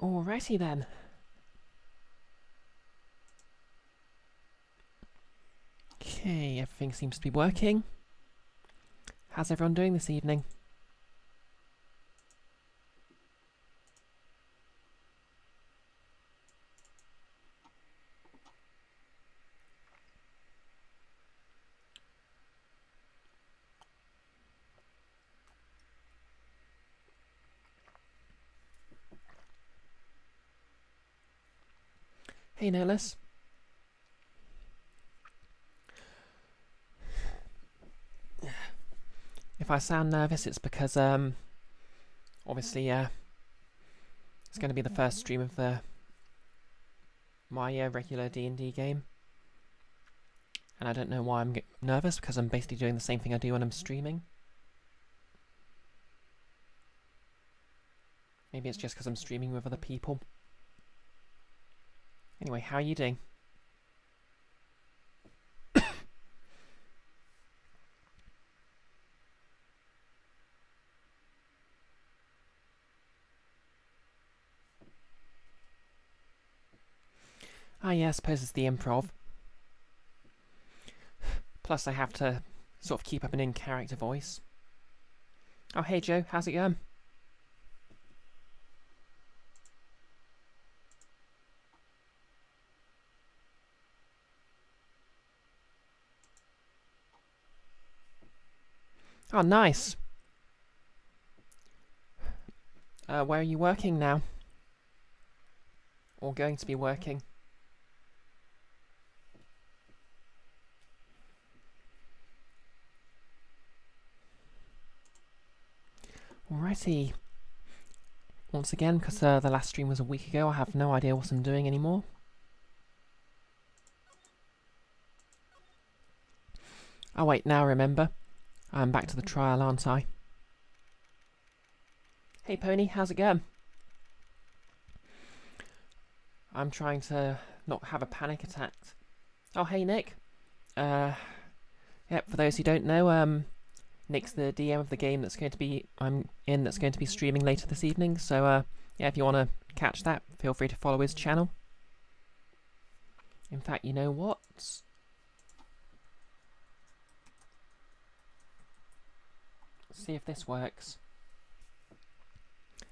Alrighty then. Okay, everything seems to be working. How's everyone doing this evening? Hey, Nihilus. If I sound nervous, it's because, obviously, it's going to be the first stream of my regular D&D game. And I don't know why I'm nervous, because I'm basically doing the same thing I do when I'm streaming. Maybe it's just because I'm streaming with other people. Anyway, how are you doing? Ah, yeah, I suppose it's the improv. Plus, I have to sort of keep up an in-character voice. Oh, hey, Joe, how's it going? Oh, nice. Where are you working now? Or going to be working? Alrighty. Once again, because the last stream was a week ago, I have no idea what I'm doing anymore. Oh wait, now I remember. I'm back to the trial, aren't I? Hey Pony, how's it going? I'm trying to not have a panic attack. Oh hey Nick. Yep, for those who don't know, Nick's the DM of the game that's going to be that's going to be streaming later this evening. So yeah, if you want to catch that, feel free to follow his channel. In fact, you know what? Let's see if this works.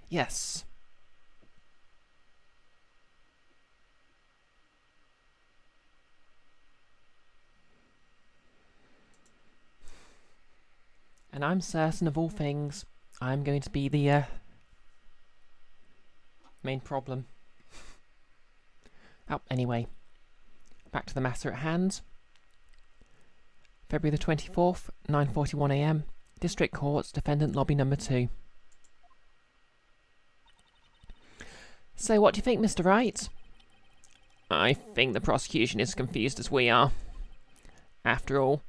Yes. And I'm certain of all things, I'm going to be the main problem. Oh, anyway. Back to the matter at hand. February the 24th, 9:41 AM. District Courts, Defendant Lobby Number 2. So what do you think, Mr. Wright? I think the prosecution is as confused as we are. After all,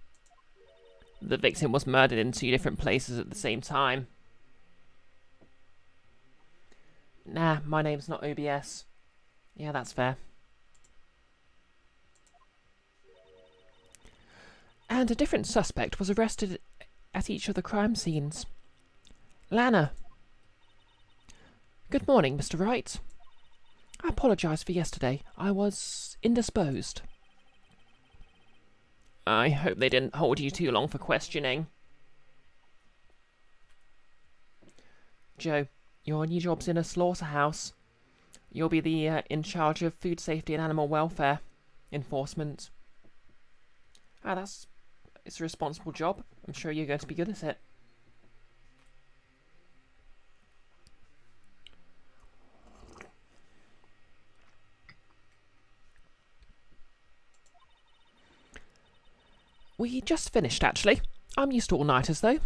the victim was murdered in 2 different places at the same time. Nah, my name's not OBS. Yeah, that's fair. And a different suspect was arrested at each of the crime scenes. Lana. Good morning, Mr. Wright. I apologise for yesterday. I was indisposed. I hope they didn't hold you too long for questioning. Joe, your new job's in a slaughterhouse. You'll be the in charge of food safety and animal welfare enforcement. Ah, it's a responsible job. I'm sure you're going to be good at it. We just finished, actually. I'm used to all-nighters, though.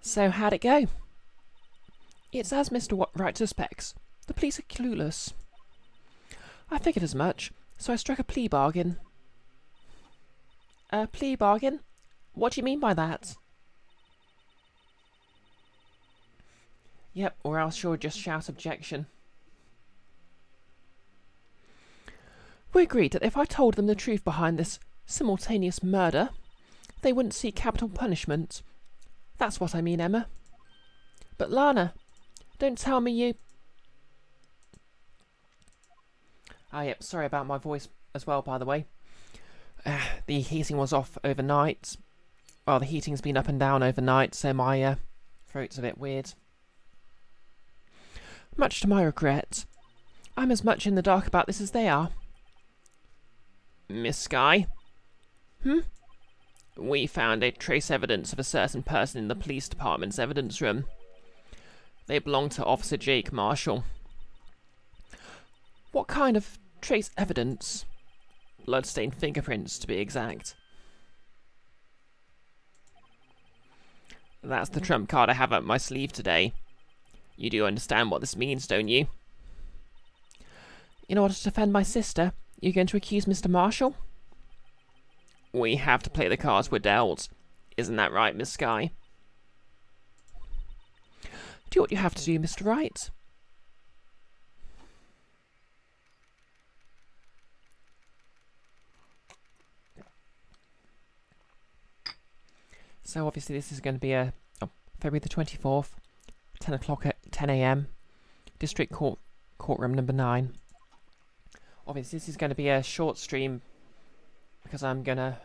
So, how'd it go? It's as Mr. Wright suspects. The police are clueless. I figured as much, so I struck a plea bargain. A plea bargain? What do you mean by that? Yep, or else you'll just shout objection. We agreed that if I told them the truth behind this simultaneous murder, they wouldn't seek capital punishment. That's what I mean, Emma. But Lana, Don't tell me you... Ah, yep, sorry about my voice as well, by the way. The heating was off overnight. Well, the heating's been up and down overnight, so my throat's a bit weird. Much to my regret. I'm as much in the dark about this as they are. Miss Skye? We found a trace evidence of a certain person in the police department's evidence room. They belong to Officer Jake Marshall. What kind of trace evidence? Bloodstained fingerprints, to be exact. That's the trump card I have up my sleeve today. You do understand what this means, don't you? In order to defend my sister, you're going to accuse Mr. Marshall? We have to play the cards we're dealt. Isn't that right, Miss Skye? Do what you have to do, Mr. Wright. So obviously this is going to be February the 24th, 10 o'clock at 10 a.m. District Court, courtroom number 9. Obviously this is going to be a short stream because I'm going to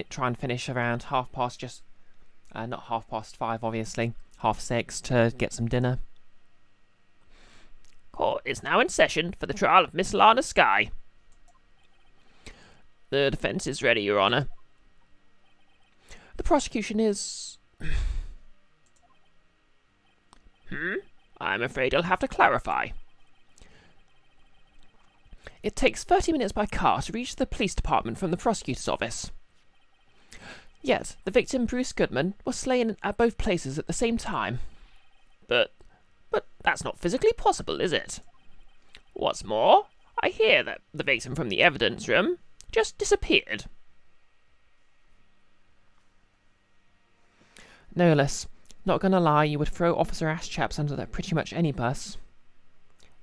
try and finish around not 5:30 obviously, 6:30 to get some dinner. Court is now in session for the trial of Miss Lana Skye. The defence is ready, Your Honour. The prosecution is... I'm afraid I'll have to clarify. It takes 30 minutes by car to reach the police department from the prosecutor's office. Yet, the victim, Bruce Goodman, was slain at both places at the same time. But that's not physically possible, is it? What's more, I hear that the victim from the evidence room just disappeared. No, Liz. Not gonna lie, you would throw Officer Ashchaps under pretty much any bus.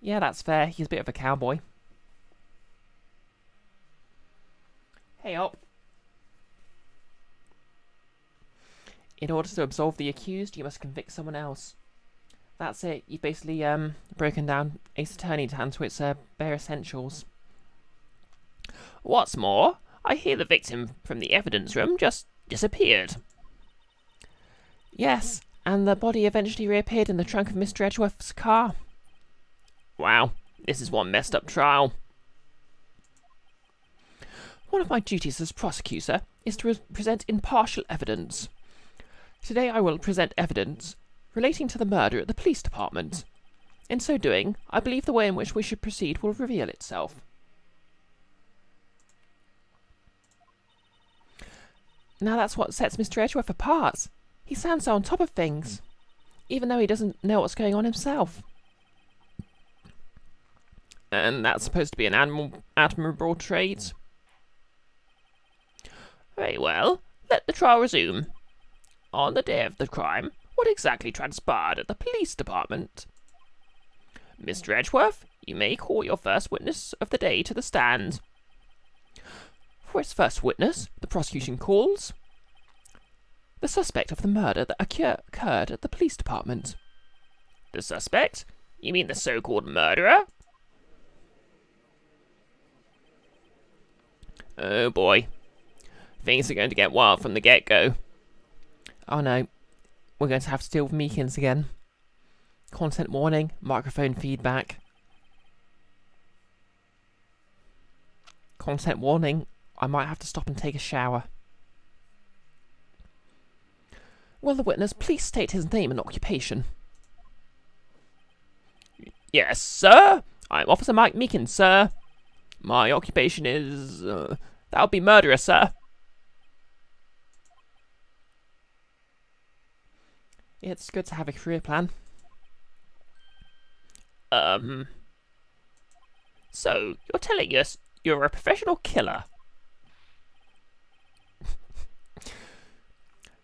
Yeah, that's fair. He's a bit of a cowboy. Hey up. In order to absolve the accused, you must convict someone else. That's it. You've basically broken down Ace Attorney down to its bare essentials. What's more, I hear the victim from the evidence room just disappeared. Yes, and the body eventually reappeared in the trunk of Mr. Edgeworth's car. Wow, this is one messed up trial. One of my duties as prosecutor is to present impartial evidence. Today I will present evidence relating to the murder at the police department. In so doing, I believe the way in which we should proceed will reveal itself. Now that's what sets Mr. Edgeworth apart. He sounds so on top of things, even though he doesn't know what's going on himself. And that's supposed to be an admirable trait? Very well, let the trial resume. On the day of the crime, what exactly transpired at the police department? Mr. Edgeworth, you may call your first witness of the day to the stand. For its first witness, the prosecution calls the suspect of the murder that occurred at the police department. The suspect? You mean the so-called murderer? Oh boy. Things are going to get wild from the get-go. Oh no. We're going to have to deal with Meekins again. Content warning, microphone feedback. Content warning, I might have to stop and take a shower. Will the witness please state his name and occupation? Yes, sir. I'm Officer Mike Meekins, sir. My occupation is... that would be murderer, sir. It's good to have a career plan. So, you're telling us you're a professional killer?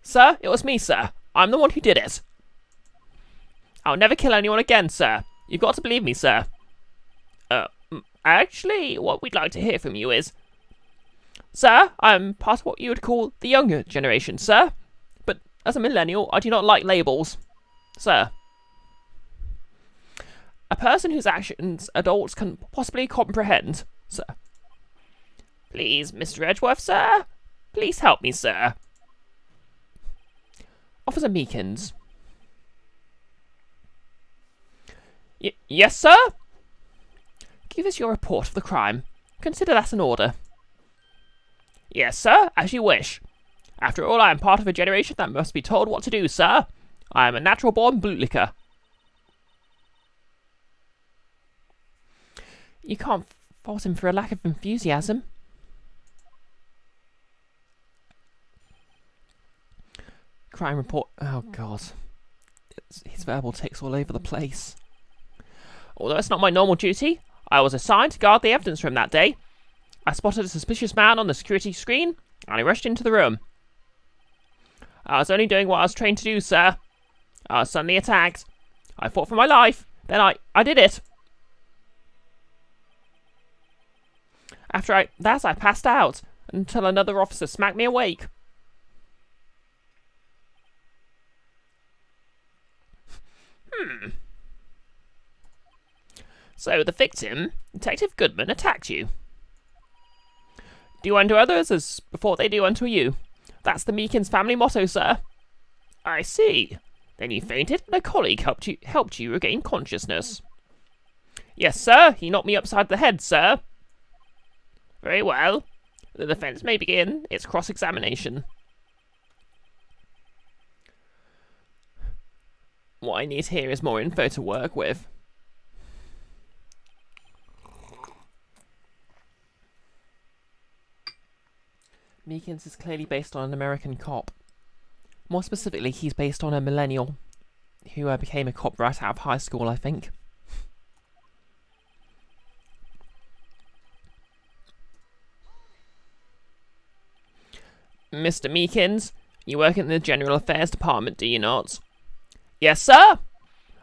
Sir, it was me, sir. I'm the one who did it. I'll never kill anyone again, sir. You've got to believe me, sir. Actually, what we'd like to hear from you is... Sir, I'm part of what you would call the younger generation, sir. But as a millennial, I do not like labels. Sir. A person whose actions adults can possibly comprehend, sir. Please, Mr. Edgeworth, sir. Please help me, sir. Officer Meekins. Yes, sir? Give us your report of the crime. Consider that an order. Yes, sir, as you wish. After all, I am part of a generation that must be told what to do, sir. I am a natural-born bootlicker. You can't fault him for a lack of enthusiasm. Crime report. Oh, God. His verbal tics all over the place. Although it's not my normal duty, I was assigned to guard the evidence room that day. I spotted a suspicious man on the security screen, and I rushed into the room. I was only doing what I was trained to do, sir. I was suddenly attacked. I fought for my life. Then I did it. After that, I passed out, until another officer smacked me awake. So the victim, Detective Goodman, attacked you. Do unto others as before they do unto you. That's the Meekins family motto, sir. I see. Then you fainted, and a colleague helped you regain consciousness. Yes, sir. He knocked me upside the head, sir. Very well. The defence may begin its cross-examination. What I need here is more info to work with. Meekins is clearly based on an American cop. More specifically, he's based on a millennial who became a cop right out of high school, I think. Mr. Meekins, you work in the General Affairs Department, do you not? Yes, sir.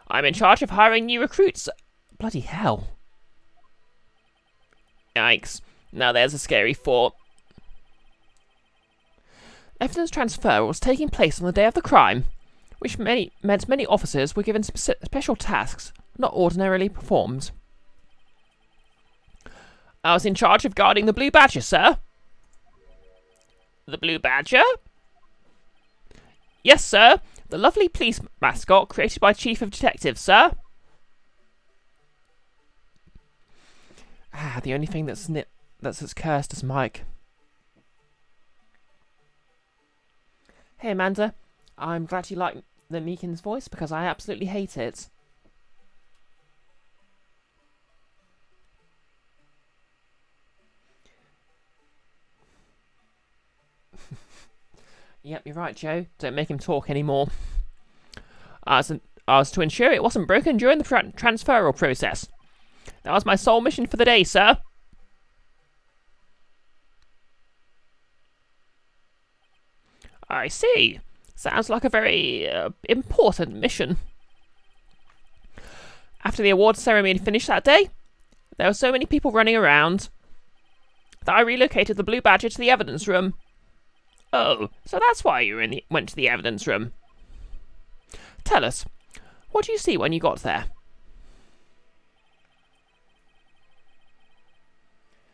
I'm in charge of hiring new recruits. Bloody hell. Yikes. Now there's a scary thought. Evidence transfer was taking place on the day of the crime, which meant many officers were given special tasks not ordinarily performed. I was in charge of guarding the Blue Badger, sir. The Blue Badger? Yes, sir. The lovely police mascot created by Chief of Detectives, sir. The only thing that's as cursed as Mike. Hey, Amanda. I'm glad you like the Meekins voice because I absolutely hate it. Yep, you're right, Joe. Don't make him talk anymore. I was to ensure it wasn't broken during the transferal process. That was my sole mission for the day, sir. I see. Sounds like a very important mission. After the awards ceremony finished that day, there were so many people running around that I relocated the Blue Badger to the evidence room. Oh, so that's why you went to the evidence room. Tell us, what do you see when you got there?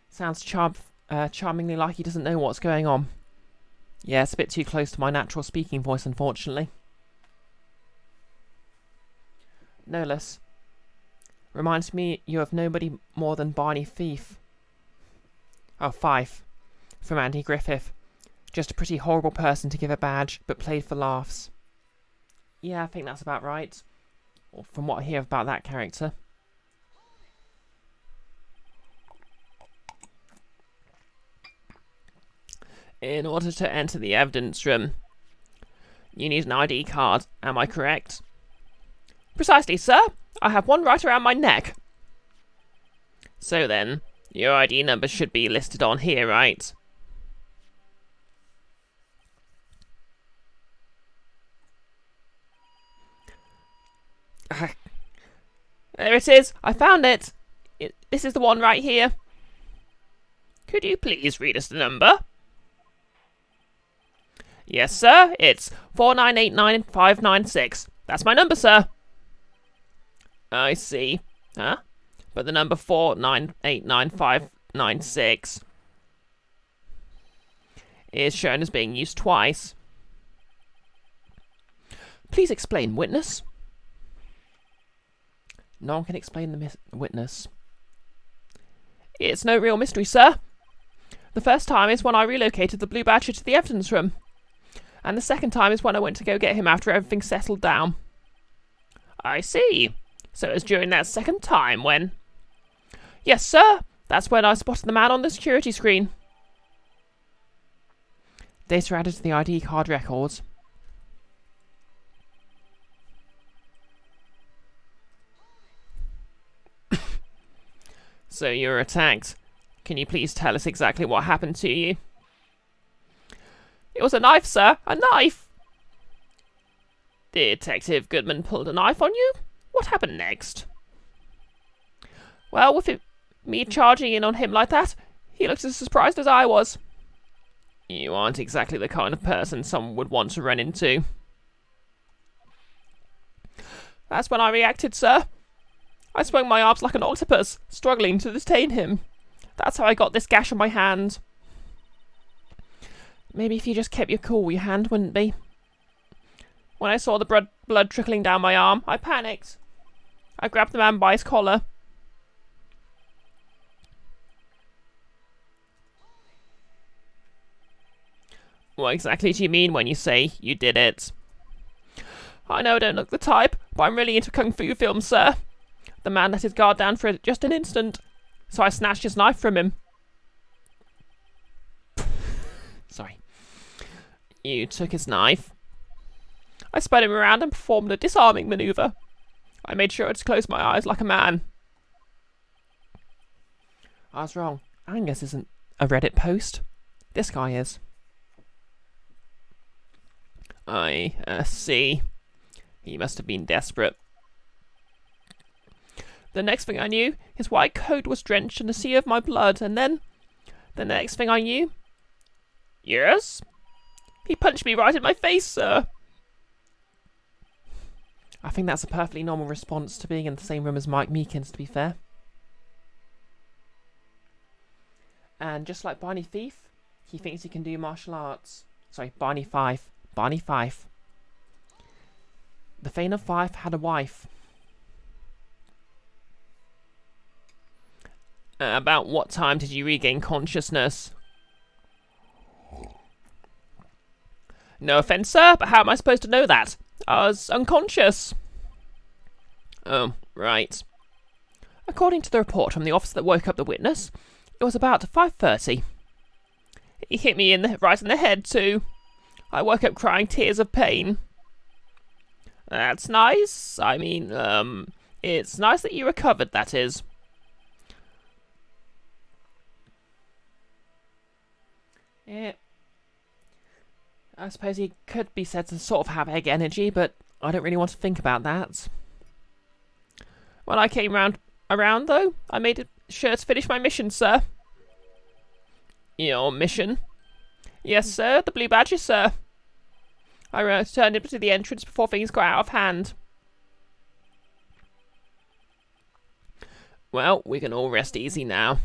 Sounds charmingly like he doesn't know what's going on. Yeah, it's a bit too close to my natural speaking voice, unfortunately. No less. Reminds me you have nobody more than Barney Fife. Oh, Fife. From Andy Griffith. Just a pretty horrible person to give a badge, but played for laughs. Yeah, I think that's about right. Or from what I hear about that character. In order to enter the evidence room, you need an ID card, am I correct? Precisely, sir. I have one right around my neck. So then, your ID number should be listed on here, right? There it is. I found it. This is the one right here. Could you please read us the number? Yes, sir. It's 4989596. That's my number, sir. I see. Huh? But the number 49899596 is shown as being used twice. Please explain, witness. No one can explain the witness. It's no real mystery, sir. The first time is when I relocated the Blue Badger to the evidence room. And the second time is when I went to go get him after everything settled down. I see. So it was during that second time when... Yes, sir. That's when I spotted the man on the security screen. Data added to the ID card records. So you were attacked. Can you please tell us exactly what happened to you? It was a knife, sir. A knife! Detective Goodman pulled a knife on you? What happened next? Well, with me charging in on him like that, he looked as surprised as I was. You aren't exactly the kind of person someone would want to run into. That's when I reacted, sir. I swung my arms like an octopus, struggling to detain him. That's how I got this gash on my hand. Maybe if you just kept your cool, your hand wouldn't be. When I saw the blood trickling down my arm, I panicked. I grabbed the man by his collar. What exactly do you mean when you say you did it? I know I don't look the type, but I'm really into kung fu films, sir. The man let his guard down for just an instant, so I snatched his knife from him. Sorry. You took his knife. I spun him around and performed a disarming maneuver. I made sure to close my eyes like a man. I was wrong. Angus isn't a Reddit post. This guy is. I see. He must have been desperate. The next thing I knew, his white coat was drenched in a sea of my blood, and then... The next thing I knew... Yes? He punched me right in my face, sir. I think that's a perfectly normal response to being in the same room as Mike Meekins, to be fair. And just like Barney Fife, he thinks he can do martial arts. Sorry, Barney Fife. Barney Fife. The Thane of Fife had a wife. About what time did you regain consciousness? No offence, sir, but how am I supposed to know that? I was unconscious. Oh, right. According to the report from the officer that woke up the witness, it was about 5:30. He hit me right in the head, too. I woke up crying tears of pain. That's nice. I mean, it's nice that you recovered, that is. Yeah. I suppose he could be said to sort of have egg energy, but I don't really want to think about that. When I came around though, I made sure to finish my mission, sir. Your mission? Yes, sir, the Blue Badger, sir. I returned him to the entrance before things got out of hand. Well, we can all rest easy now.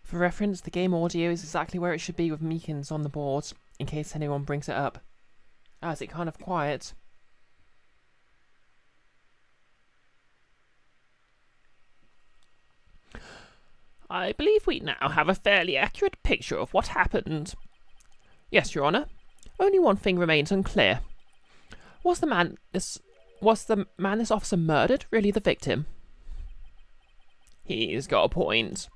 For reference, the game audio is exactly where it should be with Meekins on the board, in case anyone brings it up. Oh, is it kind of quiet? I believe we now have a fairly accurate picture of what happened. Yes, Your Honour. Only one thing remains unclear. Was the man this officer murdered really the victim? He's got a point.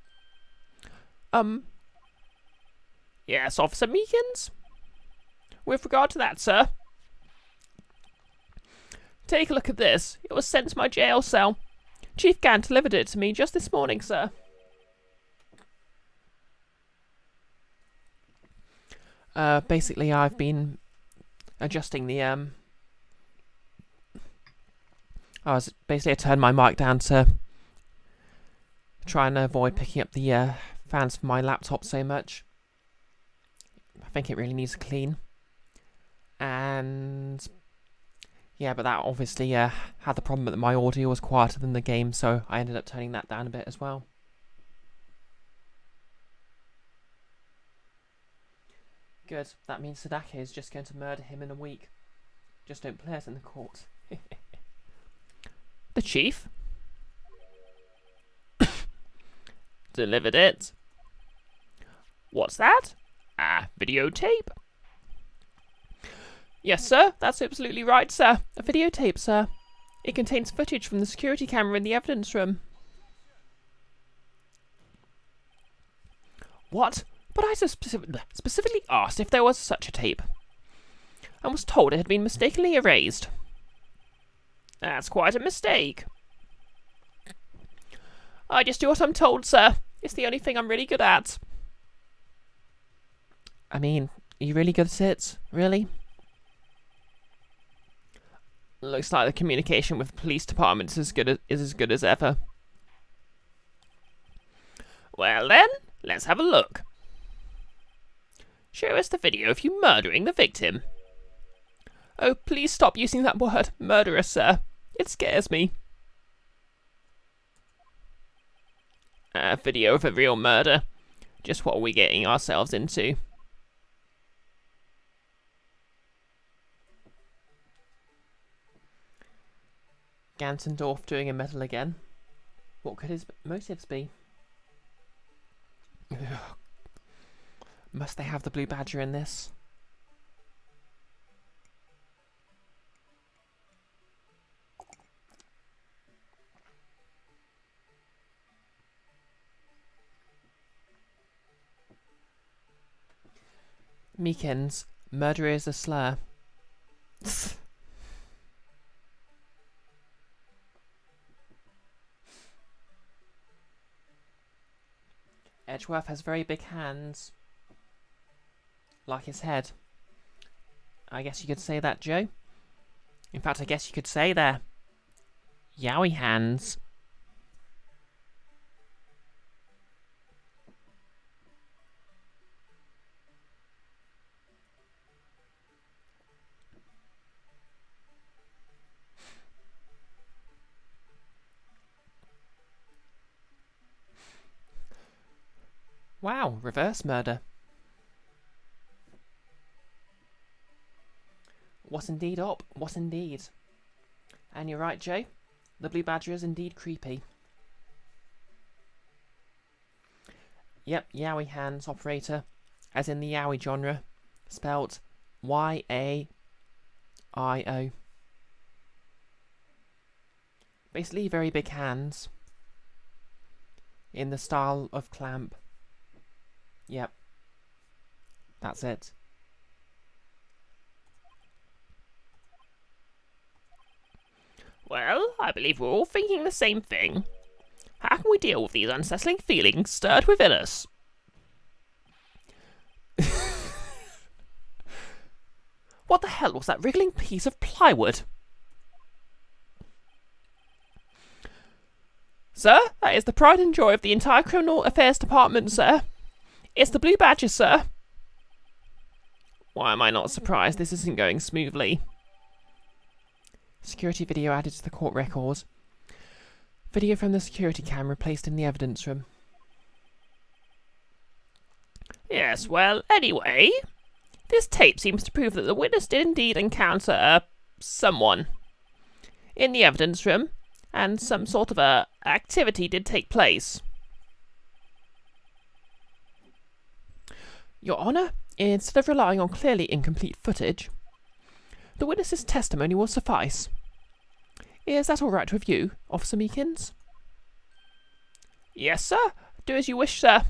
Yes, Officer Meekins? With regard to that, sir. Take a look at this. It was sent to my jail cell. Chief Gant delivered it to me just this morning, sir. Basically, I've been adjusting the, I turned my mic down to try and avoid picking up the fans from my laptop so much. think it really needs a clean. And yeah, but that obviously had the problem that my audio was quieter than the game, so I ended up turning that down a bit as well. Good. That means Sadake is just going to murder him in a week. Just don't play it in the court. The chief delivered it. What's that? Videotape? Yes, sir. That's absolutely right, sir. A videotape, sir. It contains footage from the security camera in the evidence room. What? But I specifically asked if there was such a tape, and was told it had been mistakenly erased. That's quite a mistake. I just do what I'm told, sir. It's the only thing I'm really good at. I mean, are you really good at it? Really? Looks like the communication with the police department is as good as ever. Well then, let's have a look. Show us the video of you murdering the victim. Oh, please stop using that word, murderer, sir. It scares me. A video of a real murder. Just what are we getting ourselves into? Gantendorf doing a medal again. What could his motives be? Ugh. Must they have the blue badger in this? Meekins, murder is a slur. Edgeworth has very big hands. Like his head. I guess you could say that, Joe. In fact, I guess you could say they're yowie hands. Wow, reverse murder. What indeed up? What indeed? And you're right, Joe. The blue badger is indeed creepy. Yep, yowie hands operator, as in the yowie genre, spelt Y-A-I-O. Basically, very big hands. In the style of Clamp. Yep. That's it. Well, I believe we're all thinking the same thing. How can we deal with these unsettling feelings stirred within us? What the hell was that wriggling piece of plywood? Sir, that is the pride and joy of the entire Criminal Affairs Department, sir. It's the Blue Badger, sir. Why am I not surprised this isn't going smoothly? Security video added to the court record. Video from the security camera placed in the evidence room. Yes, well, anyway, this tape seems to prove that the witness did indeed encounter someone in the evidence room, and some sort of activity did take place. Your Honour, instead of relying on clearly incomplete footage, the witness's testimony will suffice. Is that all right with you, Officer Meekins? Yes, sir. Do as you wish, sir.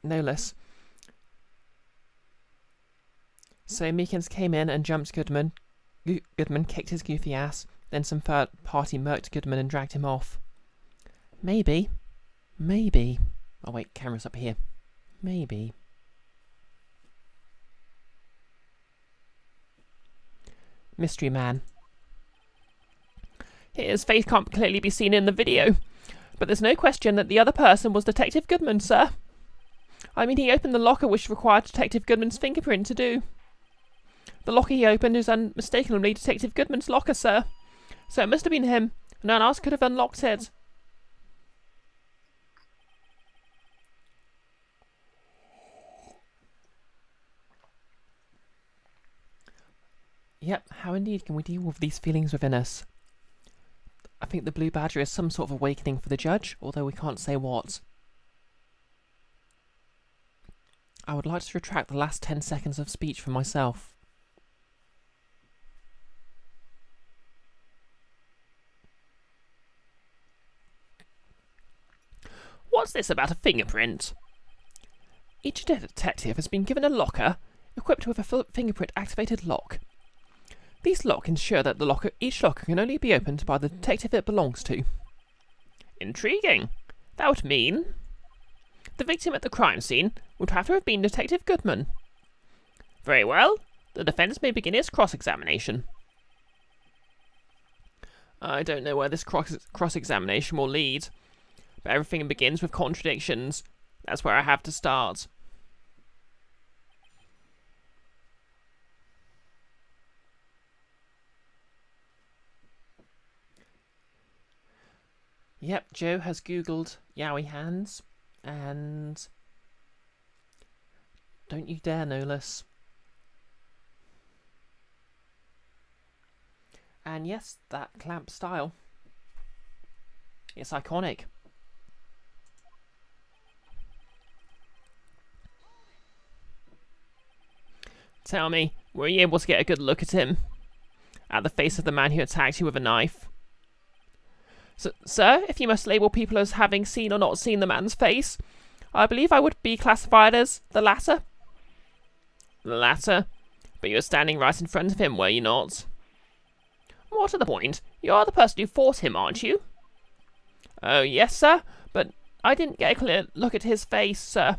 No less. So Meekins came in and jumped Goodman. Goodman kicked his goofy ass. Then some third party murked Goodman and dragged him off. Maybe. Maybe. Oh wait, camera's up here. Maybe. Mystery Man. His face can't clearly be seen in the video, But there's no question that the other person was Detective Goodman, sir. I mean, he opened the locker which required Detective Goodman's fingerprint to do. The locker he opened is unmistakably Detective Goodman's locker, sir. So it must have been him. No one else could have unlocked it. Yep, how indeed can we deal with these feelings within us? I think the Blue Badger is some sort of awakening for the judge, although we can't say what. I would like to retract the last 10 seconds of speech for myself. What's this about a fingerprint? Each detective has been given a locker equipped with a fingerprint-activated lock. These locks ensure that each locker can only be opened by the detective it belongs to. Intriguing. That would mean the victim at the crime scene would have to have been Detective Goodman. Very well. The defence may begin its cross-examination. I don't know where this cross-examination will lead, but everything begins with contradictions. That's where I have to start. Yep, Joe has googled Yowie hands, and don't you dare, no less. And yes, that clamp style. It's iconic. Tell me, were you able to get a good look at him? At the face of the man who attacked you with a knife? Sir, if you must label people as having seen or not seen the man's face, I believe I would be classified as the latter. The latter? But you were standing right in front of him, were you not? More to the point, you're the person who fought him, aren't you? Oh, yes, sir, but I didn't get a clear look at his face, sir.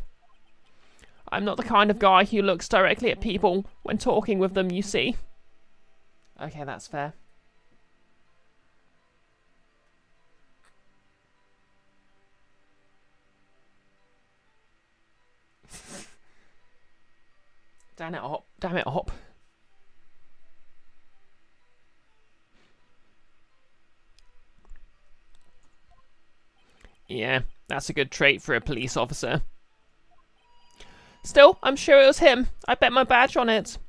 I'm not the kind of guy who looks directly at people when talking with them, you see. Okay, that's fair. Damn it, Hop. Damn it, Hop. Yeah, that's a good trait for a police officer. Still, I'm sure it was him. I bet my badge on it.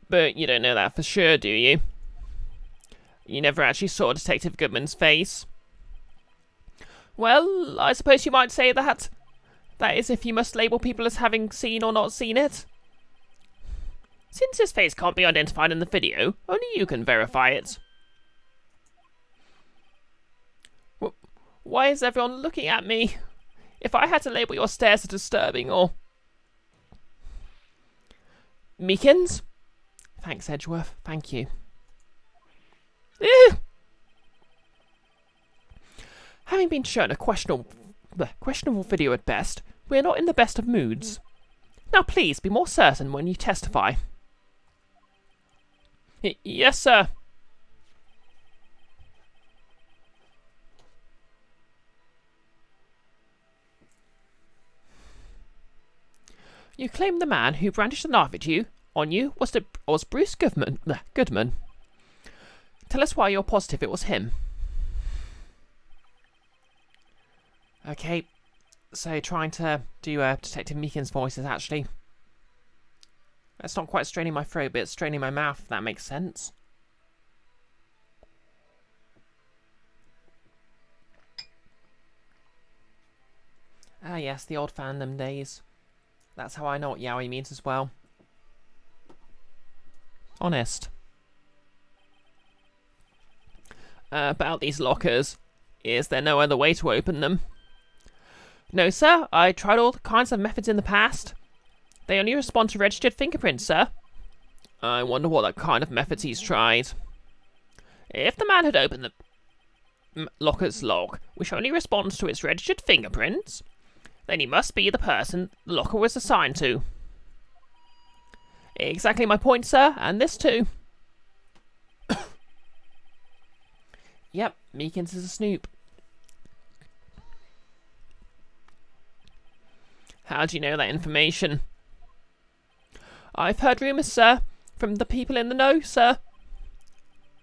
But you don't know that for sure, do you? You never actually saw Detective Goodman's face. Well, I suppose you might say that. That is, if you must label people as having seen or not seen it. Since his face can't be identified in the video, only you can verify it. Why is everyone looking at me? If I had to label your stares as disturbing or... Meekins? Thanks, Edgeworth. Thank you. Having been shown a questionable video at best, we're not in the best of moods. Now please, be more certain when you testify. Yes, sir. You claim the man who brandished the knife at you, was Bruce Goodman. Tell us why you're positive it was him. Okay, so trying to do Detective Meekins' voices, actually. That's not quite straining my throat, but it's straining my mouth, if that makes sense. Ah yes, the old fandom days. That's how I know what Yowie means as well. Honest. About these lockers. Is there no other way to open them? No, sir. I tried all kinds of methods in the past. They only respond to registered fingerprints, sir. I wonder what kind of methods he's tried. If the man had opened the locker's lock, which only responds to its registered fingerprints, then he must be the person the locker was assigned to. Exactly my point, sir, and this too. Yep, Meekins is a snoop. How do you know that information? I've heard rumours, sir, from the people in the know, sir.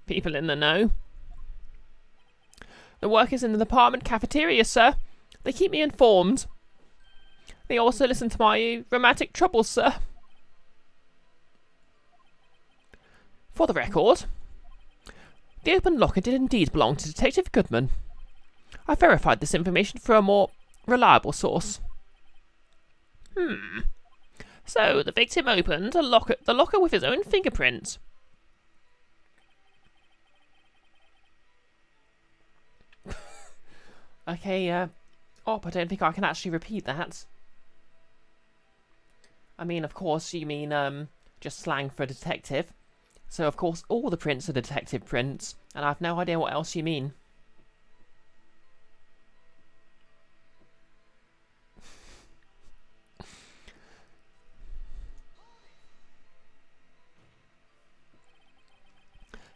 People in the know? The workers in the department cafeteria, sir. They keep me informed. They also listen to my romantic troubles, sir. For the record, the open locker did indeed belong to Detective Goodman. I verified this information from a more reliable source. So the victim opened the locker with his own fingerprint. Okay, I don't think I can actually repeat that. I mean, of course, you mean, just slang for a detective. So, of course, all the prints are detective prints, and I've no idea what else you mean.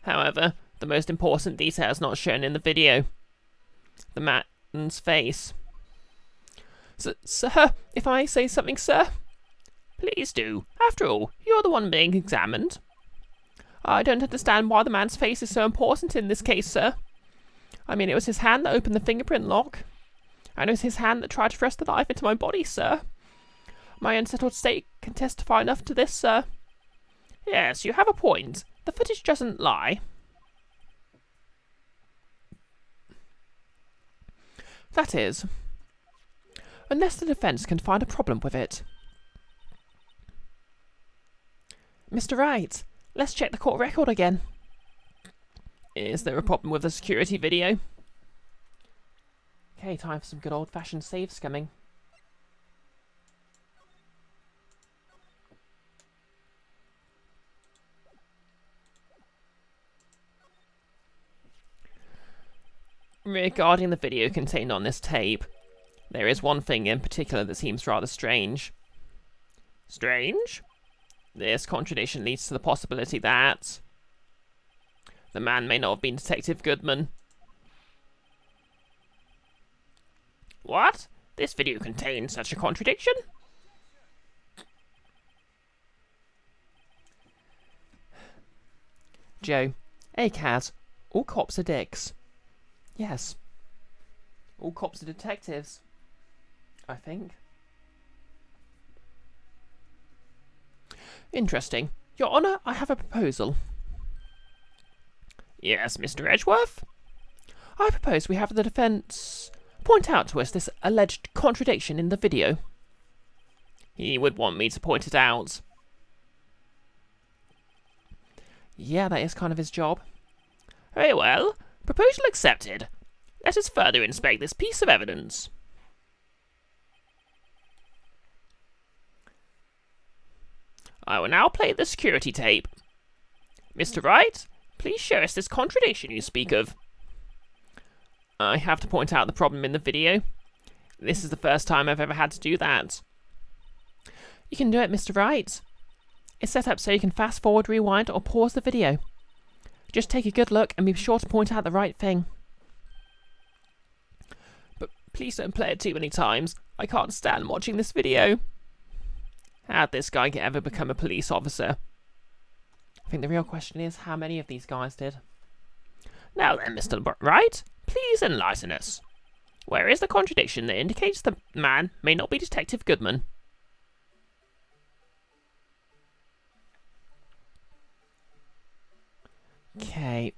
However, the most important detail is not shown in the video. The man's face. Sir, if I may say something, sir? Please do. After all, you're the one being examined. I don't understand why the man's face is so important in this case, sir. I mean, it was his hand that opened the fingerprint lock. And it was his hand that tried to thrust the knife into my body, sir. My unsettled state can testify enough to this, sir. Yes, you have a point. The footage doesn't lie. That is, unless the defence can find a problem with it. Mr. Wright, let's check the court record again. Is there a problem with the security video? Okay, time for some good old-fashioned save scumming. Regarding the video contained on this tape, there is one thing in particular that seems rather strange. Strange? This contradiction leads to the possibility that the man may not have been Detective Goodman. What? This video contains such a contradiction? Joe, Kaz, all cops are dicks. Yes. All cops are detectives, I think. Interesting. Your Honour, I have a proposal. Yes, Mr. Edgeworth? I propose we have the defence point out to us this alleged contradiction in the video. He would want me to point it out. Yeah, that is kind of his job. Very well. Proposal accepted. Let us further inspect this piece of evidence. I will now play the security tape. Mr. Wright, please show us this contradiction you speak of. I have to point out the problem in the video. This is the first time I've ever had to do that. You can do it, Mr. Wright. It's set up so you can fast forward, rewind, or pause the video. Just take a good look and be sure to point out the right thing. But please don't play it too many times. I can't stand watching this video. How'd this guy ever become a police officer? I think the real question is how many of these guys did. Now then, Mr. Wright, please enlighten us. Where is the contradiction that indicates the man may not be Detective Goodman? Okay.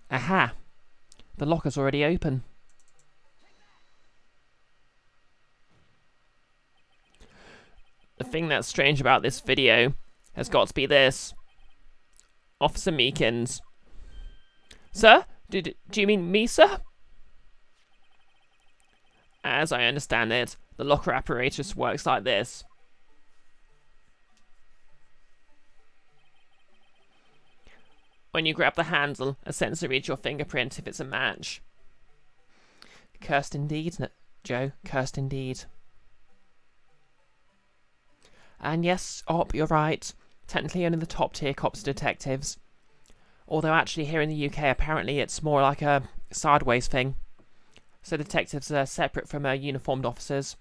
Aha! The locker's already open. The thing that's strange about this video has got to be this. Officer Meekins. Sir? Do you mean me, sir? As I understand it, the locker apparatus works like this. When you grab the handle, a sensor reads your fingerprint if it's a match. Cursed indeed, Joe, cursed indeed. And yes, Op, you're right. Technically only the top tier cops are detectives. Although actually here in the UK apparently it's more like a sideways thing. So detectives are separate from uniformed officers.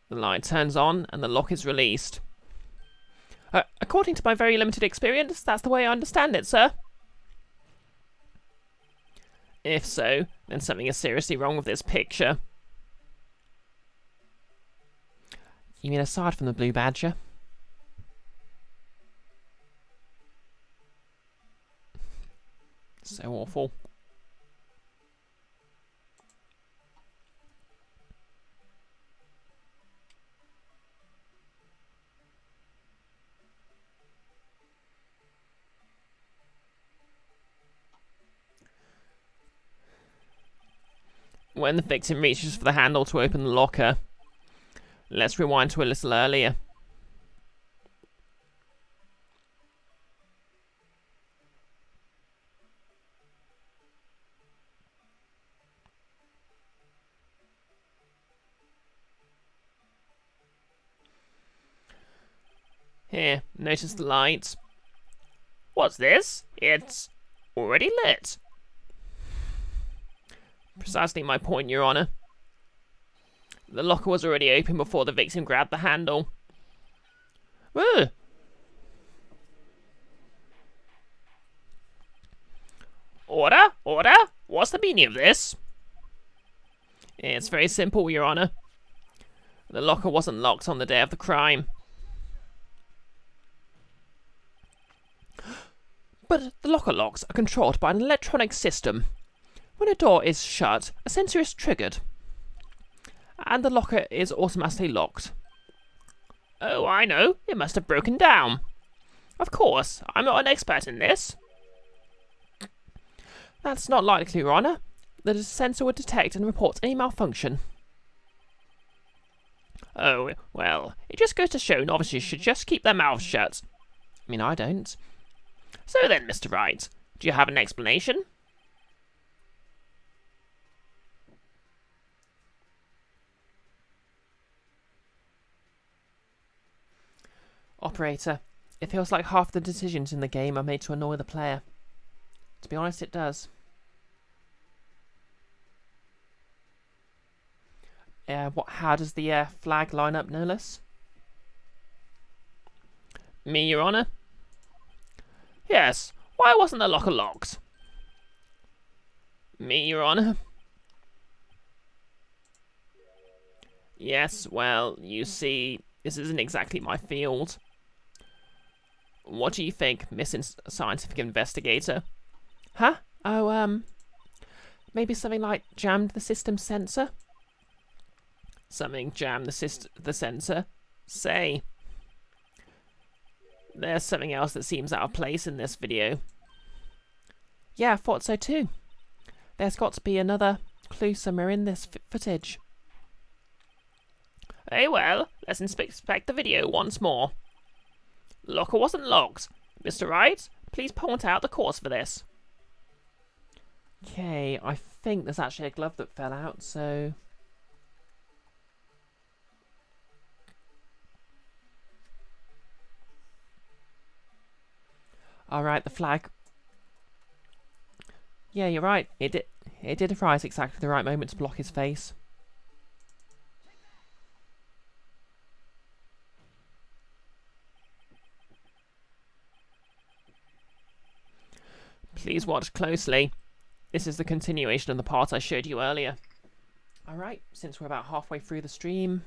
The light turns on and the lock is released. According to my very limited experience, that's the way I understand it, sir. If so, then something is seriously wrong with this picture. You mean aside from the blue badger? So awful. When the victim reaches for the handle to open the locker, let's rewind to a little earlier. Here, notice the light. What's this? It's already lit. Precisely my point, Your Honour. The locker was already open before the victim grabbed the handle. Ugh. Order? Order? What's the meaning of this? It's very simple, Your Honour. The locker wasn't locked on the day of the crime. But the locker locks are controlled by an electronic system. When a door is shut, a sensor is triggered, and the locker is automatically locked. Oh, I know. It must have broken down. Of course, I'm not an expert in this. That's not likely, Your Honour. The sensor would detect and report any malfunction. Oh, well, it just goes to show novices should just keep their mouths shut. I mean, I don't. So then, Mr. Wright, do you have an explanation? Operator, it feels like half the decisions in the game are made to annoy the player. To be honest, it does. How does the flag line up, no less? Me, Your Honour? Yes, why wasn't the locker locked? Me, Your Honour? Yes, well, you see, this isn't exactly my field. What do you think, Miss Scientific Investigator? Huh? Oh, maybe something like jammed the system sensor? Something jammed the sensor? Say. There's something else that seems out of place in this video. Yeah, I thought so too. There's got to be another clue somewhere in this footage. Hey, well, let's inspect the video once more. The locker wasn't locked. Mr. Wright, please point out the cause for this. Okay, I think there's actually a glove that fell out, so... Alright, the flag. Yeah, you're right. It did rise exactly the right moment to block his face. Please watch closely. This is the continuation of the part I showed you earlier. Alright, since we're about halfway through the stream...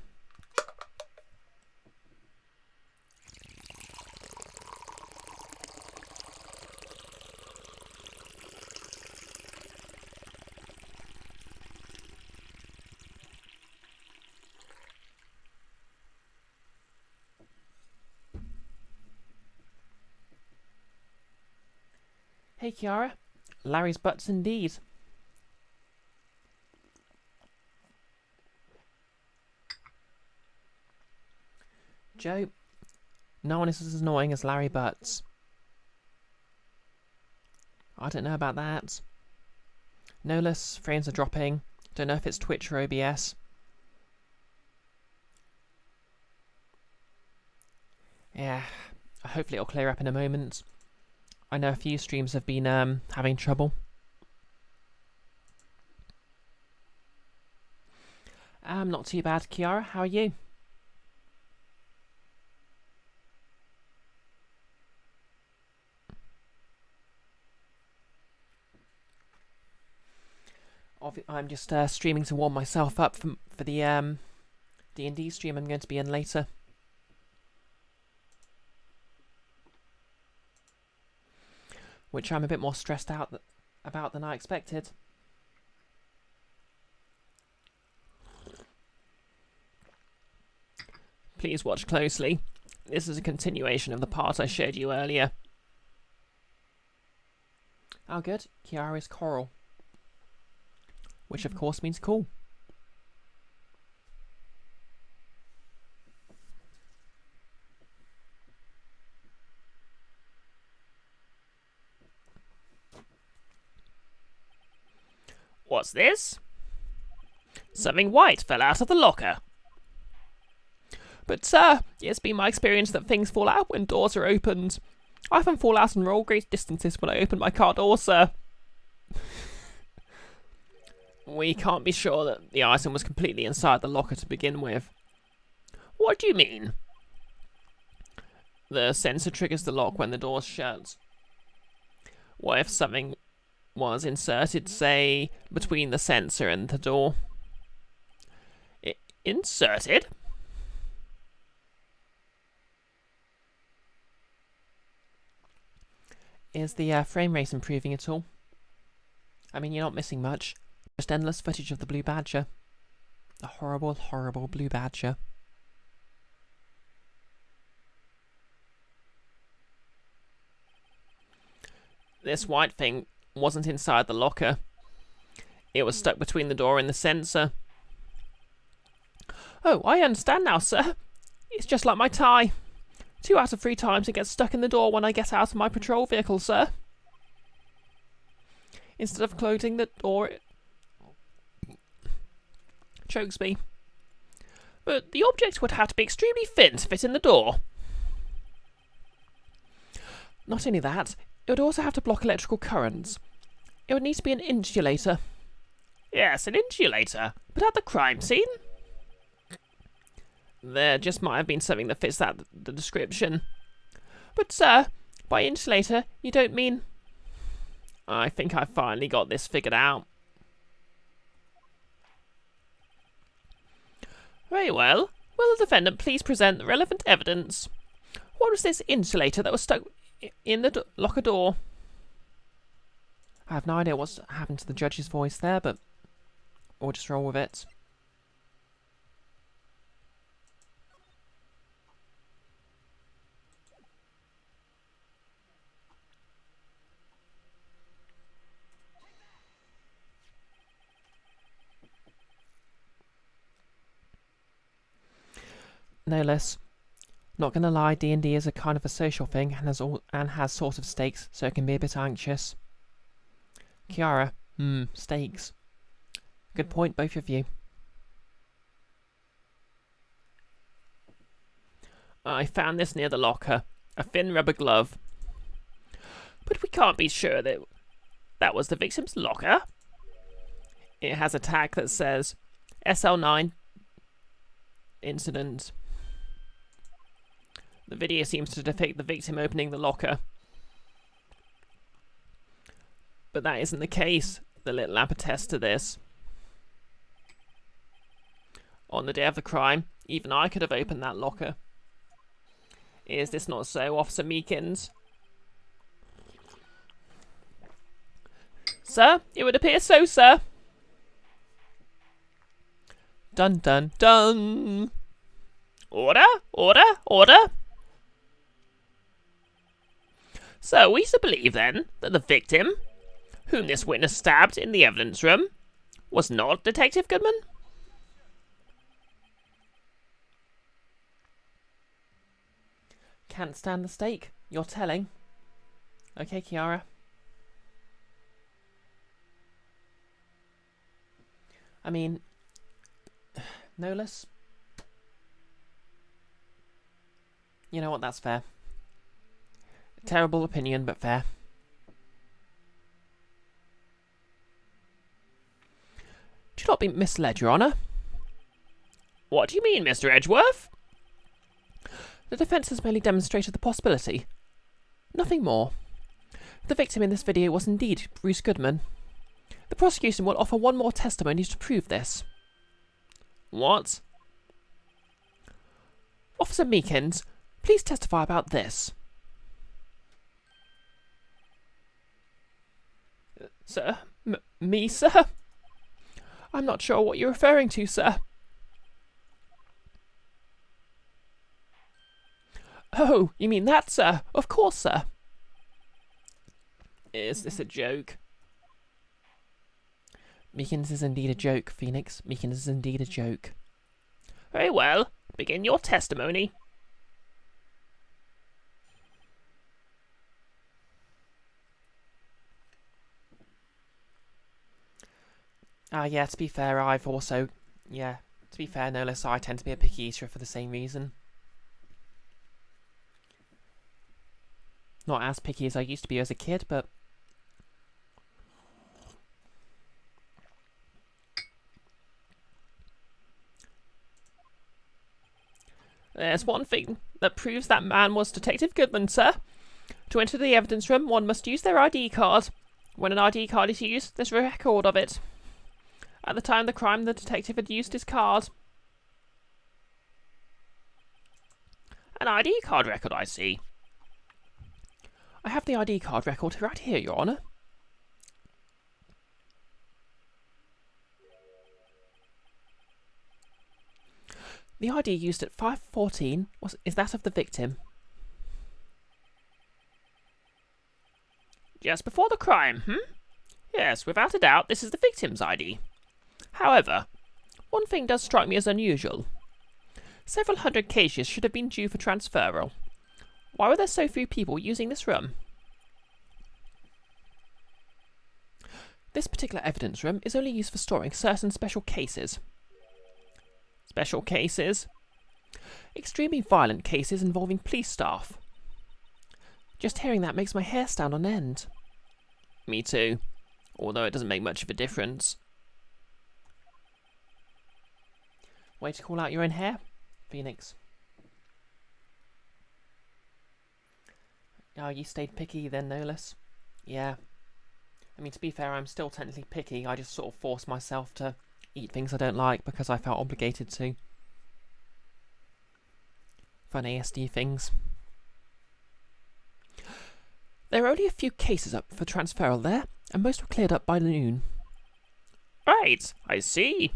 Hey Kiara, Larry's butts indeed. Joe, no one is as annoying as Larry Butts. I don't know about that. No less frames are dropping. Don't know if it's Twitch or OBS. Yeah, hopefully it'll clear up in a moment. I know a few streams have been having trouble. Not too bad, Kiara. How are you? I'm just streaming to warm myself up for the D&D stream I'm going to be in later. Which I'm a bit more stressed out about than I expected. Please watch closely. This is a continuation of the part I showed you earlier. Oh good, Kiara is coral. Which of course means cool. What's this? Something white fell out of the locker. But sir, it's been my experience that things fall out when doors are opened. I often fall out and roll great distances when I open my car door, sir. We can't be sure that the item was completely inside the locker to begin with. What do you mean? The sensor triggers the lock when the door's shut. What if something was inserted, say, between the sensor and the door? Inserted? Is the frame rate improving at all? I mean, you're not missing much. Just endless footage of the blue badger. The horrible, horrible blue badger. This white thing wasn't inside the locker. It was stuck between the door and the sensor. Oh, I understand now, sir. It's just like my tie. 2 out of 3 times it gets stuck in the door when I get out of my patrol vehicle, sir. Instead of closing the door, it chokes me. But the object would have to be extremely thin to fit in the door. Not only that, it would also have to block electrical currents. It would need to be an insulator. Yes, an insulator. But at the crime scene? There just might have been something that fits the description. But sir, by insulator, you don't mean... I think I finally got this figured out. Very well. Will the defendant please present the relevant evidence? What was this insulator that was stuck in the locker door? I have no idea what's happened to the judge's voice there, but we'll just roll with it. No less. Not gonna lie, D&D is a kind of a social thing and has sort of stakes, so it can be a bit anxious. Kiara, stakes. Good point, both of you. I found this near the locker. A thin rubber glove. But we can't be sure that that was the victim's locker. It has a tag that says SL9 incident. The video seems to depict the victim opening the locker. But that isn't the case. The lit lamp attests to this. On the day of the crime, even I could have opened that locker. Is this not so, Officer Meekins? Sir, it would appear so, sir. Dun dun dun! Order, order, order! So we to believe, then, that the victim, whom this witness stabbed in the evidence room, was not Detective Goodman? can't stand the steak. You're telling. Okay, Kiara. I mean, Nolus. You know what? That's fair. Terrible opinion, but fair. Do not be misled, Your Honour. What do you mean, Mr. Edgeworth? The defence has merely demonstrated the possibility. Nothing more. The victim in this video was indeed Bruce Goodman. The prosecution will offer one more testimony to prove this. What? Officer Meekins, please testify about this. Sir? Me, sir? I'm not sure what you're referring to, sir. Oh, you mean that, sir? Of course, sir. Is this a joke? Meekins is indeed a joke, Phoenix. Meekins is indeed a joke. Very well. Begin your testimony. Yeah, to be fair, to be fair, no less, I tend to be a picky eater for the same reason. Not as picky as I used to be as a kid, but... There's one thing that proves that man was Detective Goodman, sir. To enter the evidence room, one must use their ID card. When an ID card is used, there's a record of it. At the time of the crime, the detective had used his card. An ID card record, I see. I have the ID card record right here, Your Honour. The ID used at 5:14 is that of the victim. Just before the crime, Yes, without a doubt, this is the victim's ID. However, one thing does strike me as unusual. Several hundred cases should have been due for transferal. Why were there so few people using this room? This particular evidence room is only used for storing certain special cases. Special cases? Extremely violent cases involving police staff. Just hearing that makes my hair stand on end. Me too, although it doesn't make much of a difference. Way to call out your own hair, Phoenix. Oh, you stayed picky then, no less. Yeah. I mean, to be fair, I'm still technically picky. I just sort of force myself to eat things I don't like because I felt obligated to. Fun ASD things. There are only a few cases up for transferal there, and most were cleared up by noon. Right, I see.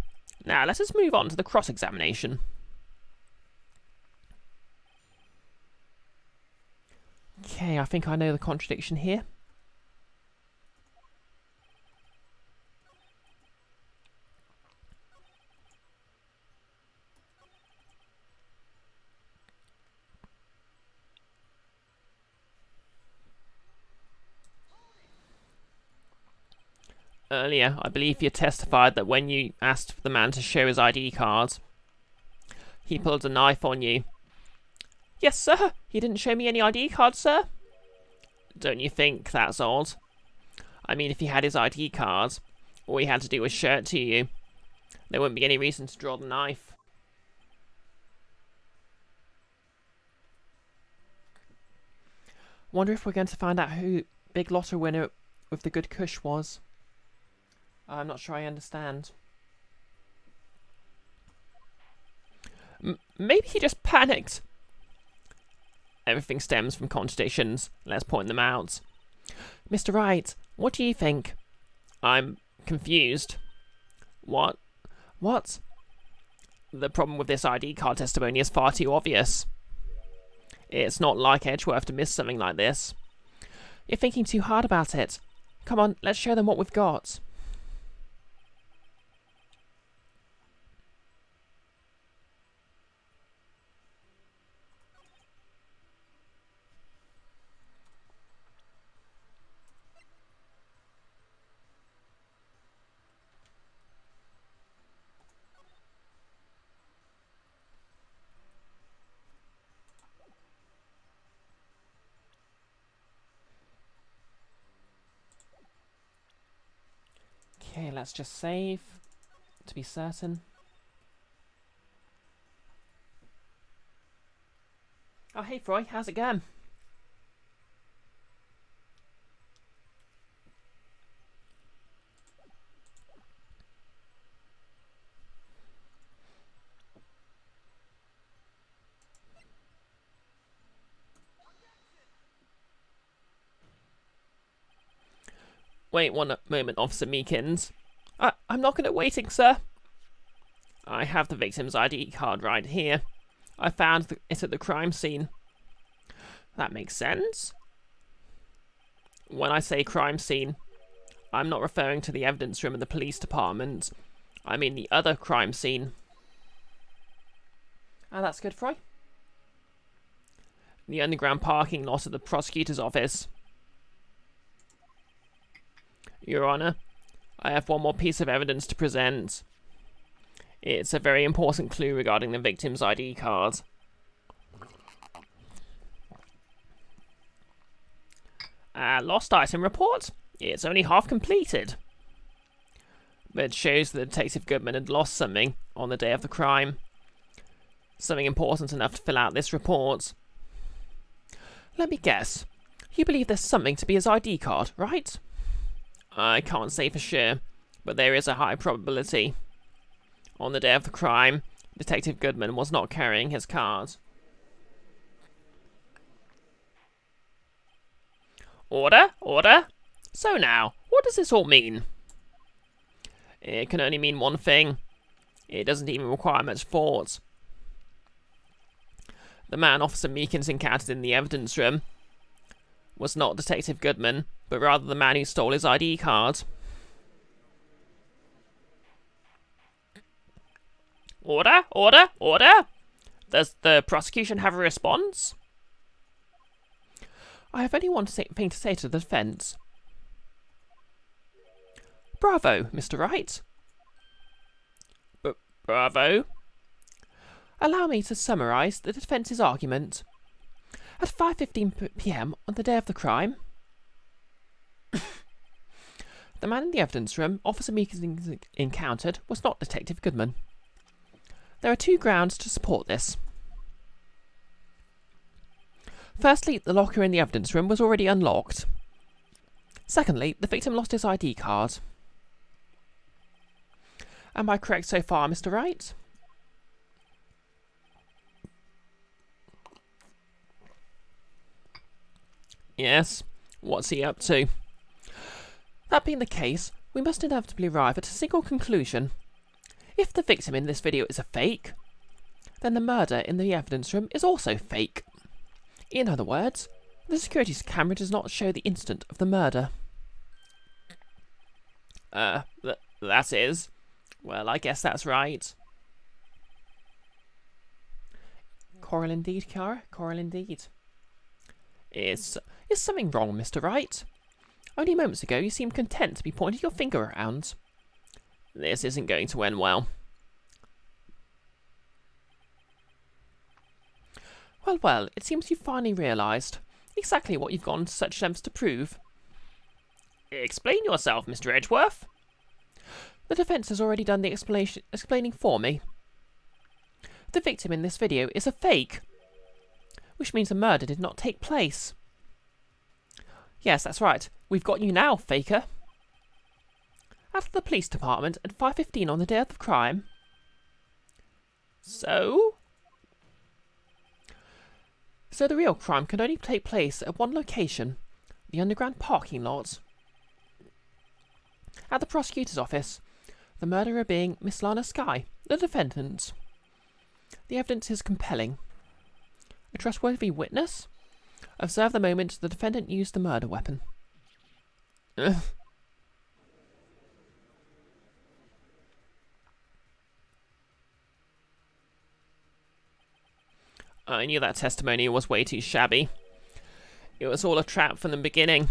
Now let us move on to the cross-examination. Okay, I think I know the contradiction here. Earlier, I believe you testified that when you asked the man to show his ID card, he pulled a knife on you. Yes, sir. He didn't show me any ID card, sir. Don't you think that's odd? I mean, if he had his ID card, all he had to do was show it to you. There wouldn't be any reason to draw the knife. Wonder if we're going to find out who Big Lotto winner with the good kush was. I'm not sure I understand. Maybe he just panicked. Everything stems from contradictions. Let's point them out. Mr. Wright, what do you think? I'm confused. What? What? The problem with this ID card testimony is far too obvious. It's not like Edgeworth to miss something like this. You're thinking too hard about it. Come on, let's show them what we've got. Okay, let's just save to be certain. Oh, hey, Froy, how's it going? Wait one moment, Officer Meekins. I'm not good at waiting, sir. I have the victim's ID card right here. I found it at the crime scene. That makes sense. When I say crime scene, I'm not referring to the evidence room in the police department. I mean the other crime scene. Oh, that's good, Froy. The underground parking lot at the prosecutor's office. Your Honour, I have one more piece of evidence to present. It's a very important clue regarding the victim's ID card. Lost item report? It's only half completed. But it shows that Detective Goodman had lost something on the day of the crime. Something important enough to fill out this report. Let me guess. You believe there's something to be his ID card, right? I can't say for sure, but there is a high probability. On the day of the crime, Detective Goodman was not carrying his card. Order? Order? So now, what does this all mean? It can only mean one thing. It doesn't even require much thought. The man Officer Meekins encountered in the evidence room was not Detective Goodman, but rather the man who stole his ID card. Order? Order? Order? Does the prosecution have a response? I have only one thing to say to the defence. Bravo, Mr. Wright. Bravo? Allow me to summarise the defence's argument. At 5:15 p.m. on the day of the crime, the man in the evidence room Officer Meekins encountered was not Detective Goodman. There are two grounds to support this. Firstly, the locker in the evidence room was already unlocked. Secondly, the victim lost his ID card. Am I correct so far, Mr. Wright? Yes. What's he up to? That being the case, we must inevitably arrive at a single conclusion. If the victim in this video is a fake, then the murder in the evidence room is also fake. In other words, the security camera does not show the instant of the murder. That is. Well, I guess that's right. Coral indeed, Kara. Coral indeed. Is something wrong, Mr. Wright? Only moments ago you seemed content to be pointing your finger around. This isn't going to end well. Well, it seems you've finally realised exactly what you've gone to such lengths to prove. Explain yourself, Mr. Edgeworth. The defence has already done the explaining for me. The victim in this video is a fake, which means the murder did not take place. Yes, that's right. We've got you now, faker. At the police department at 5:15 on the day of the crime. So the real crime can only take place at one location, the underground parking lot. At the prosecutor's office, the murderer being Miss Lana Skye, the defendant. The evidence is compelling. A trustworthy witness? Observe the moment the defendant used the murder weapon. I knew that testimony was way too shabby. It was all a trap from the beginning.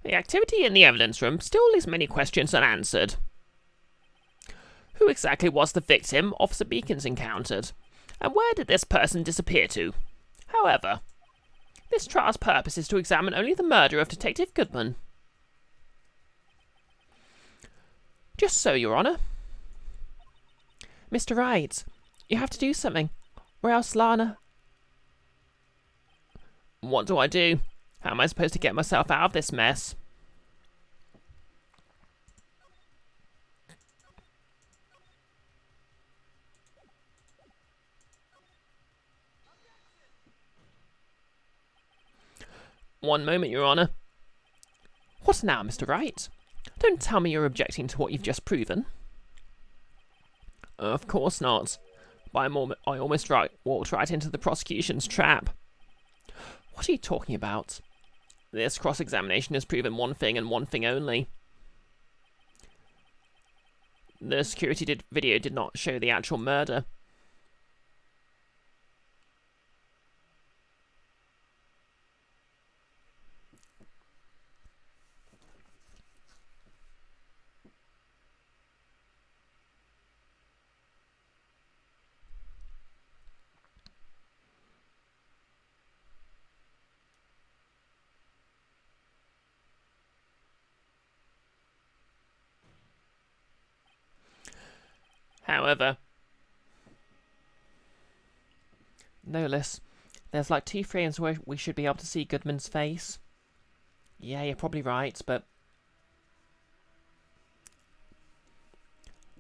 The activity in the evidence room still leaves many questions unanswered. Who exactly was the victim Officer Meekins encountered? And where did this person disappear to? However, This trial's purpose is to examine only the murder of Detective Goodman. Just so, Your Honour. Mr. Wright, you have to do something, or else Lana... What do I do? How am I supposed to get myself out of this mess? One moment, Your Honour. What now, Mr. Wright? Don't tell me you're objecting to what you've just proven. Of course not. But I almost walked right into the prosecution's trap. What are you talking about? This cross-examination has proven one thing and one thing only. The security video did not show the actual murder. However, no less. There's like 2 frames where we should be able to see Goodman's face. Yeah, you're probably right, but...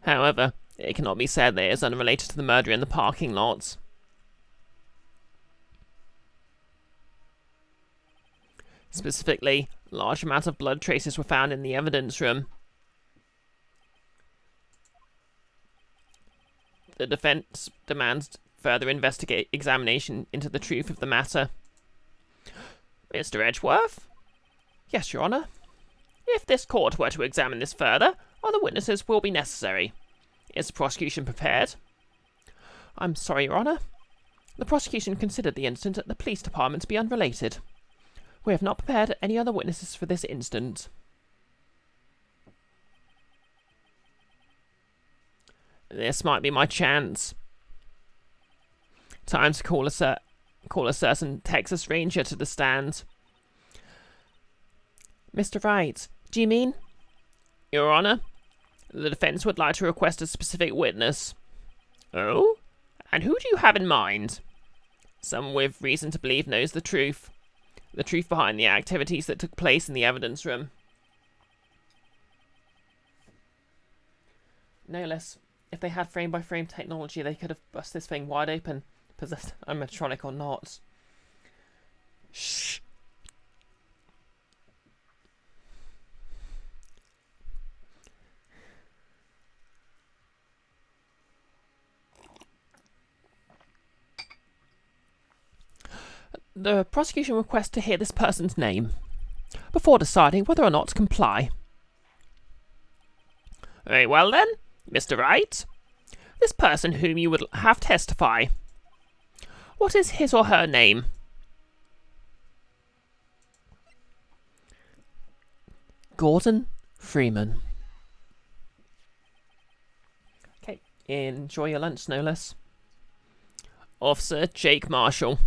However, it cannot be said that it is unrelated to the murder in the parking lot. Specifically, large amounts of blood traces were found in the evidence room. The defence demands further examination into the truth of the matter. Mr. Edgeworth? Yes, Your Honour. If this court were to examine this further, other witnesses will be necessary. Is the prosecution prepared? I'm sorry, Your Honour. The prosecution considered the incident at the police department to be unrelated. We have not prepared any other witnesses for this incident. This might be my chance. Time to call a certain Texas Ranger to the stand. Mr. Wright, do you mean? Your Honour, the defence would like to request a specific witness. Oh? And who do you have in mind? Someone with reason to believe knows the truth. The truth behind the activities that took place in the evidence room. No less. If they had frame-by-frame technology, they could have bust this thing wide open, possessed animatronic or not. Shh. The prosecution requests to hear this person's name before deciding whether or not to comply. Very well then. Mr. Wright, this person whom you would have testify, what is his or her name? Gordon Freeman. Okay, enjoy your lunch, no less. Officer Jake Marshall.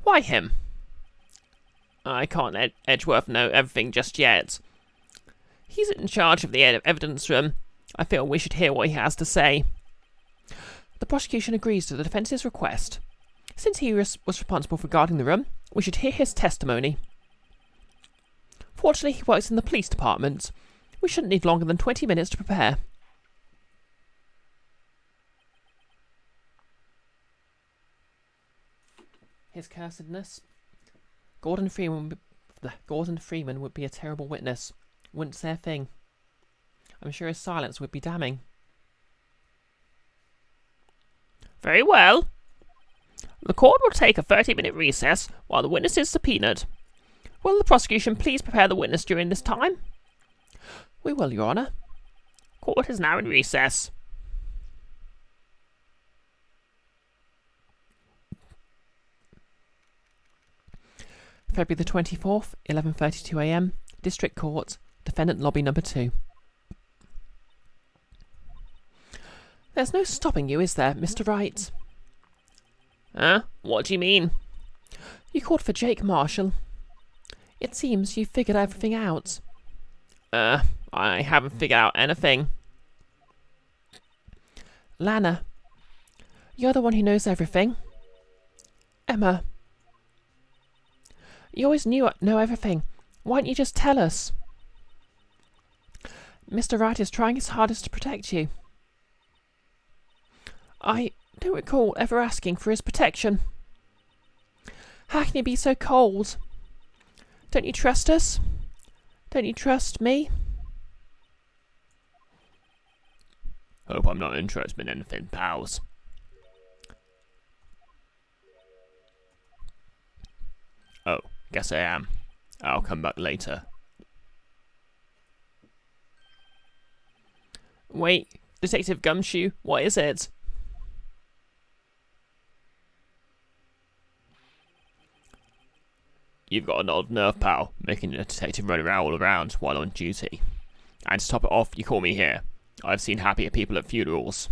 Why him? I can't let Edgeworth know everything just yet. He's in charge of the evidence room. I feel we should hear what he has to say. The prosecution agrees to the defence's request. Since he was responsible for guarding the room, we should hear his testimony. Fortunately, he works in the police department. We shouldn't need longer than 20 minutes to prepare. His cursedness. Gordon Freeman would be a terrible witness. Wouldn't say a thing. I'm sure his silence would be damning. Very well. The court will take a 30-minute recess while the witness is subpoenaed. Will the prosecution please prepare the witness during this time? We will, Your Honour. Court is now in recess. February the 24th, 11:32 a.m. District Court, Defendant Lobby Number 2. There's no stopping you, is there, Mr. Wright? Huh? What do you mean? You called for Jake, Marshall. It seems you've figured everything out. I haven't figured out anything. Lana, you're the one who knows everything. Emma, you always know everything. Why don't you just tell us? Mr. Wright is trying his hardest to protect you. I don't recall ever asking for his protection. How can you be so cold? Don't you trust us? Don't you trust me? Hope I'm not interested in anything, pals. Oh, guess I am. I'll come back later. Wait, Detective Gumshoe, what is it? You've got an odd nerve, pal, making a detective run around all around while on duty. And to top it off, you call me here. I've seen happier people at funerals.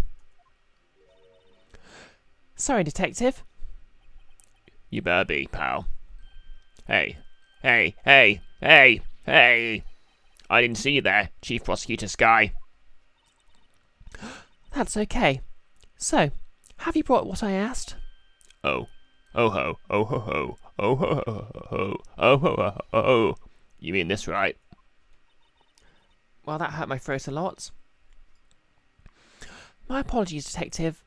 Sorry, Detective. You better be, pal. Hey. Hey! I didn't see you there, Chief Prosecutor Sky. That's okay. So, have you brought what I asked? Oh. Oh ho. Oh ho ho. Oh ho ho ho. Oh ho ho ho. You mean this, right? Well, that hurt my throat a lot. My apologies, Detective.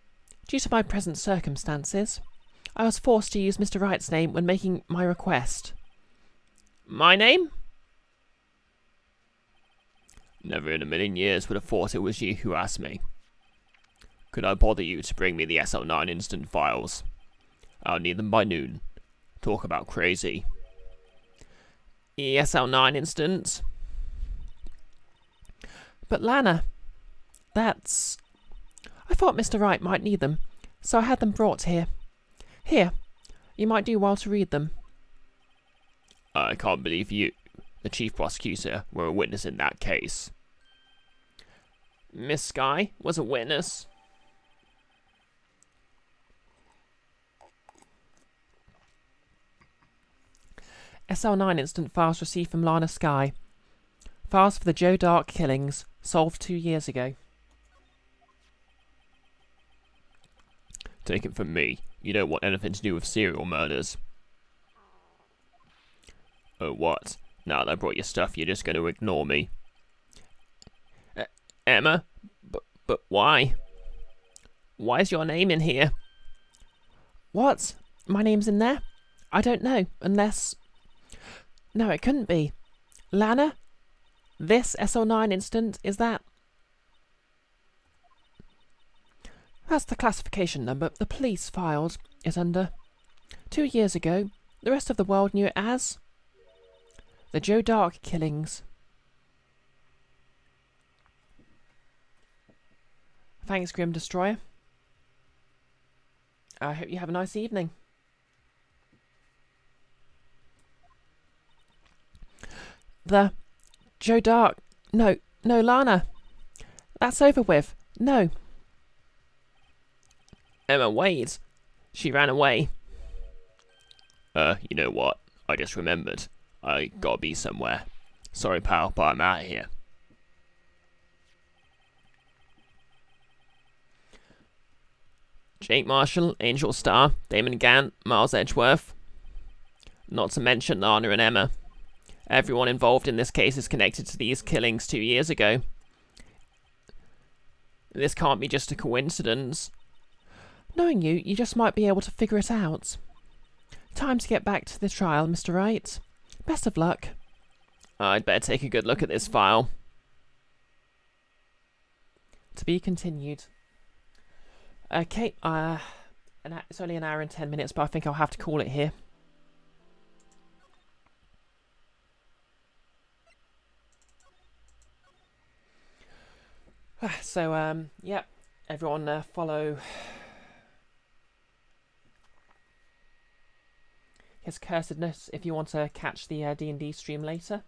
Due to my present circumstances, I was forced to use Mr. Wright's name when making my request. My name? Never in a million years would have thought it was you who asked me. Could I bother you to bring me the SL9 instant files? I'll need them by noon. Talk about crazy. ESL9 instant? But Lana, that's... I thought Mr. Wright might need them, so I had them brought here. Here, you might do well to read them. I can't believe you, the Chief Prosecutor, were a witness in that case. Miss Sky was a witness. SL9 instant files received from Lana Sky. Files for the Joe Dark killings, solved 2 years ago. Take it from me, you don't want anything to do with serial murders. Oh, what? Now that I brought your stuff, you're just going to ignore me. Emma? But why? Why is your name in here? What? My name's in there? I don't know, unless... No, it couldn't be. Lana? This SL9 instant, is that... That's the classification number the police filed it under. 2 years ago, the rest of the world knew it as... the Joe Dark killings. Thanks, Grim Destroyer. I hope you have a nice evening. The Joe Dark... No, Lana. That's over with. No. Emma, wait. She ran away. You know what? I just remembered. I gotta be somewhere. Sorry, pal, but I'm out of here. Jake Marshall, Angel Starr, Damon Gant, Miles Edgeworth. Not to mention Lana and Emma. Everyone involved in this case is connected to these killings 2 years ago. This can't be just a coincidence. Knowing you, you just might be able to figure it out. Time to get back to the trial, Mr. Wright. Best of luck. I'd better take a good look at this file. To be continued. Okay, it's only an hour and 10 minutes, but I think I'll have to call it here. So, yep, everyone follow his cursedness if you want to catch the D&D stream later.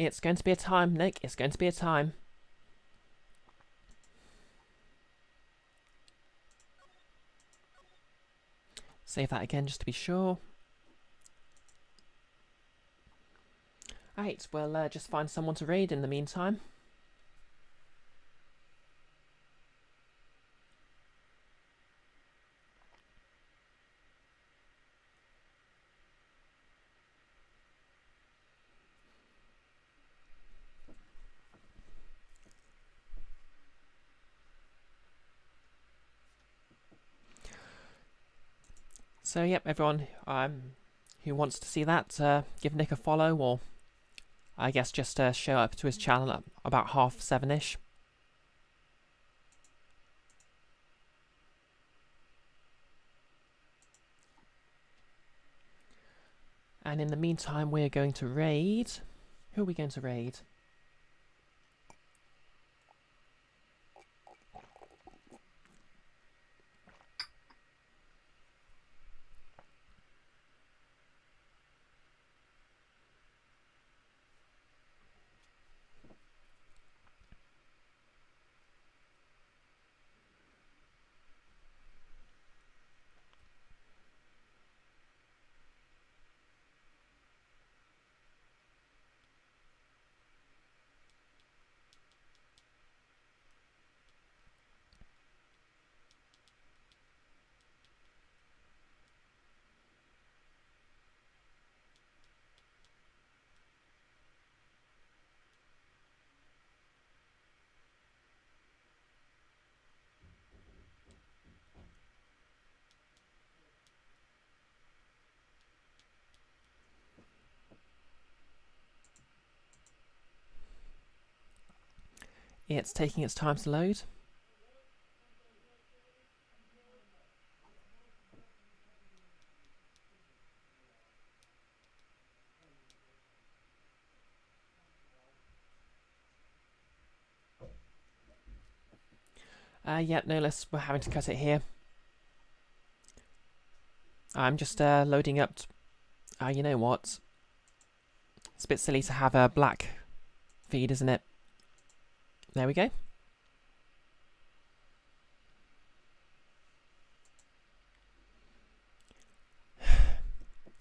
It's going to be a time, Nick. It's going to be a time. Save that again just to be sure. Right, we'll just find someone to raid in the meantime. So, yep, everyone who wants to see that, give Nick a follow, or I guess just show up to his channel at about 7:30ish. And in the meantime, we're going to raid. Who are we going to raid? It's taking its time to load. Yep, no less. We're having to cut it here. I'm just loading up. You know what? It's a bit silly to have a black feed, isn't it? There we go.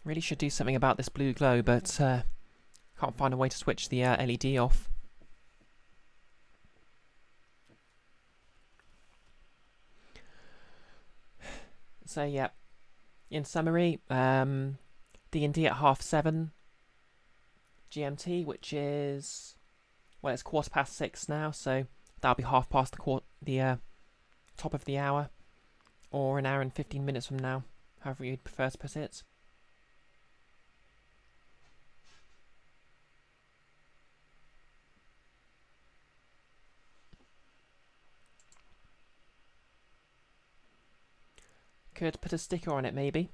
Really should do something about this blue glow, but can't find a way to switch the LED off. So yeah, in summary, D&D at 7:30 GMT, which is, well, it's 6:15 now, so that'll be half past the top of the hour, or an hour and 15 minutes from now, however you'd prefer to put it. Could put a sticker on it, maybe.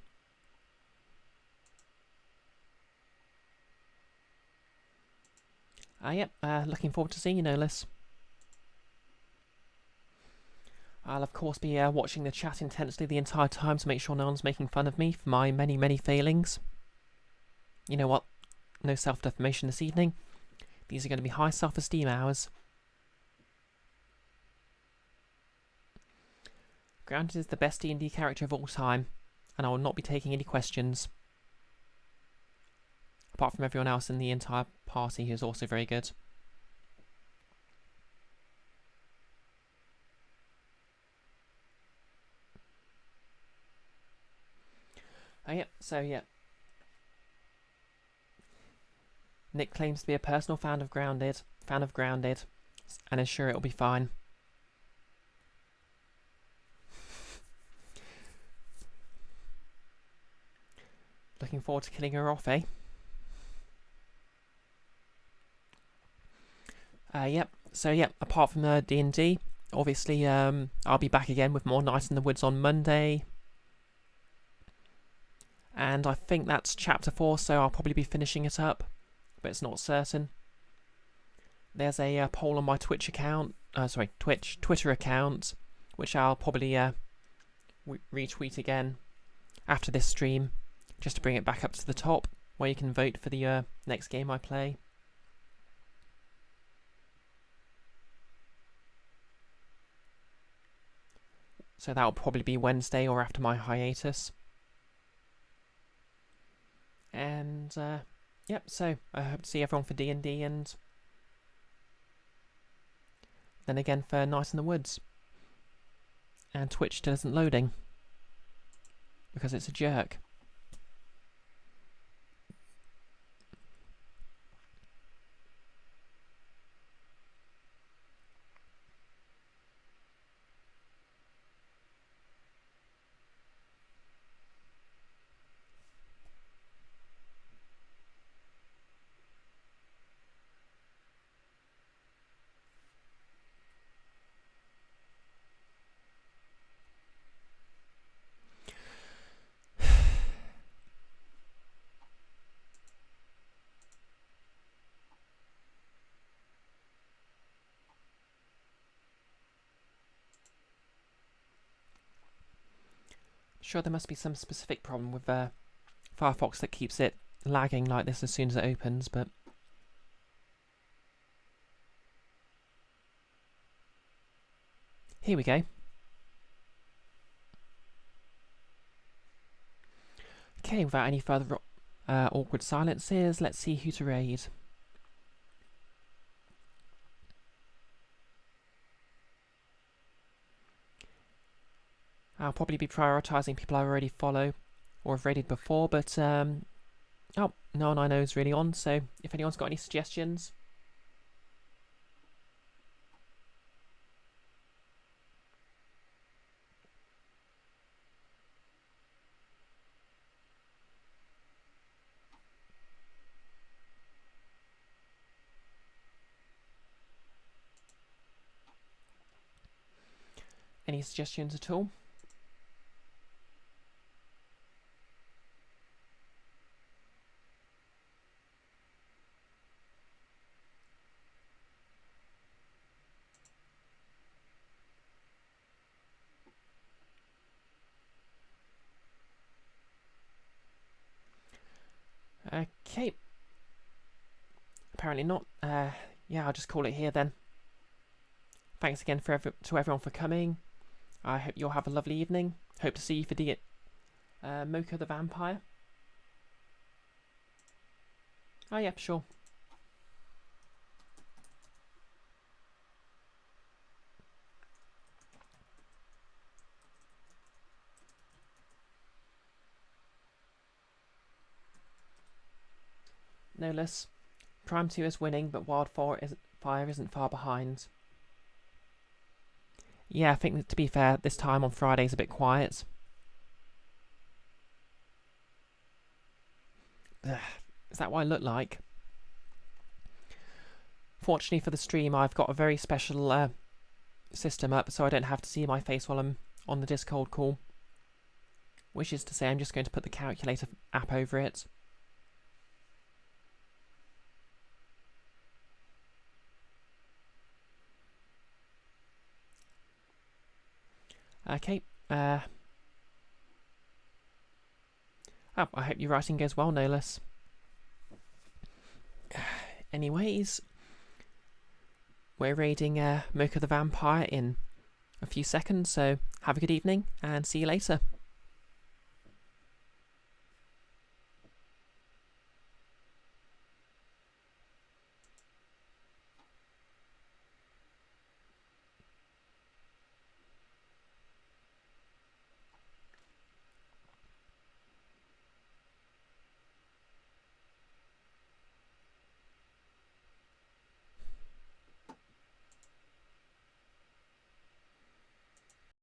Yep, looking forward to seeing you, no less. I'll of course be watching the chat intensely the entire time to make sure no one's making fun of me for my many, many failings. You know what? No self-defamation this evening. These are going to be high self-esteem hours. Grounded is the best D&D character of all time, and I will not be taking any questions. Apart from everyone else in the entire party who's also very good. Yep, so yeah. Nick claims to be a personal fan of Grounded, and is sure it'll be fine. Looking forward to killing her off, eh? Yep. So yep. Apart from D&D, obviously, I'll be back again with more Night in the Woods on Monday, and I think that's chapter 4. So I'll probably be finishing it up, but it's not certain. There's a poll on my Twitter account, which I'll probably retweet again after this stream, just to bring it back up to the top, where you can vote for the next game I play. So that'll probably be Wednesday or after my hiatus. And yep, so I hope to see everyone for D&D and then again for Night in the Woods. And Twitch still isn't loading because it's a jerk. Sure, there must be some specific problem with Firefox that keeps it lagging like this as soon as it opens, but here we go. Okay, without any further awkward silences, let's see who to raid. I'll probably be prioritising people I already follow or have raided before, but oh, no one I know is really on, so if anyone's got any suggestions. Any suggestions at all? Okay. Apparently not. Yeah, I'll just call it here then. Thanks again to everyone for coming. I hope you'll have a lovely evening. Hope to see you for the Mocha the Vampire. Oh yeah, sure. No less. Prime 2 is winning, but Wildfire isn't far behind. Yeah, I think that, to be fair, this time on Friday's a bit quiet. Ugh, is that what I look like? Fortunately for the stream, I've got a very special system up, so I don't have to see my face while I'm on the Discord call. Which is to say, I'm just going to put the calculator app over it. Okay. Oh, I hope your writing goes well, no less. Anyways, we're raiding Mocha the Vampire in a few seconds, so have a good evening and see you later.